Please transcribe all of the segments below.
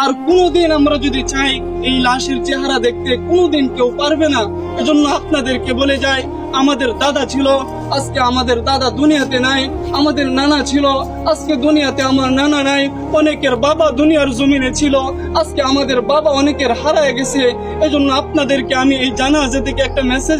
আর কোনোদিন আমরা যদি চাই এই লাশের চেহারা দেখতে, কোনোদিন কেউ পারবে না। এজন্য আপনাদেরকে বলে যাই, আমাদের দাদা ছিল, আজকে আমাদের দাদা দুনিয়াতে নাই। আমাদের নানা ছিল, আজকে দুনিয়াতে আমার নানা নাই। অনেকের বাবা দুনিয়ার জমিনে ছিল, আজকে আমাদের বাবা অনেকের হারায় গেছে। এজন্য আপনাদেরকে আমি এই জানাজা থেকে একটা মেসেজ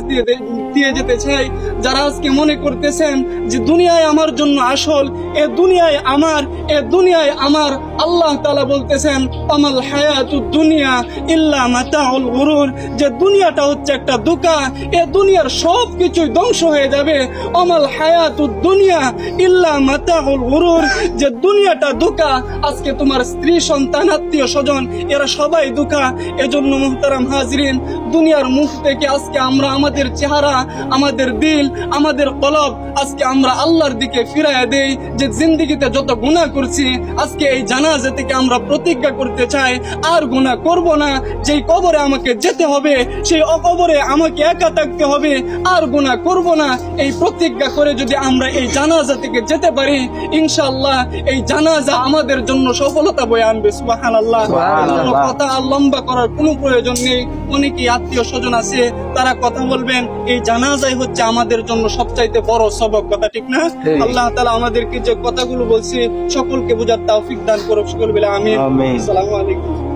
দিয়ে যেতে চাই। যারা আজকে মনে করতেছেন যে দুনিয়ায় আমার জন্য আসল, এ দুনিয়ায় আমার, এ দুনিয়ায় আমার, আল্লাহ তাআলা বলতেছেন আমাল হায়াতুদ দুনিয়া ইল্লা মাতাউল গুরুর, যে দুনিয়াটা হচ্ছে একটা ধোঁকা, এ দুনিয়ার সব কিছুই ধ্বংস হয়ে যাবে। আমাল হায়াতুদ দুনিয়া ইল্লা মাতাউল গুরুর, যে দুনিয়াটা ধোঁকা। আজকে তোমার স্ত্রী, সন্তান, আত্মীয় স্বজন এরা সবাই ধোঁকা। এজন্য মুহতারাম হাজরিন, দুনিয়ার মুখ থেকে আজকে আমরা আমাদের চেহারা, আমাদের দিল, আমাদের কলব আজকে আমরা আল্লাহর দিকে ফিরাইয়া দেই। যে জিন্দেগিতে যত গুনাহ করছি, আজকে এই জানাজা থেকে আমরা প্রতিজ্ঞা করতে চাই আর গুনাহ করব না। যেই কবরে আমাকে যেতে হবে, সেই কবরে আমাকে একা থাকতে হবে, আর গুনাহ করব না। এই প্রতিজ্ঞা করে যদি আমরা এই জানাজা থেকে যেতে পারি, ইনশাআল্লাহ এই জানাজা আমাদের জন্য সফলতা বয়ে আনবে। সুবহানাল্লাহ। কথা আর লম্বা করার কোনো প্রয়োজন নেই। অনেকেই আত্মীয় স্বজন আছে, তারা কথা বলবেন। এই জানাজাই হচ্ছে আমাদের জন্য সবচাইতে বড় সবক, কথা ঠিক না? আল্লাহ তাআলা আমাদেরকে যে কথাগুলো বলছি সকলকে বুঝার তৌফিক দান করুক। সকল বলে আমিন। আসসালামু আলাইকুম।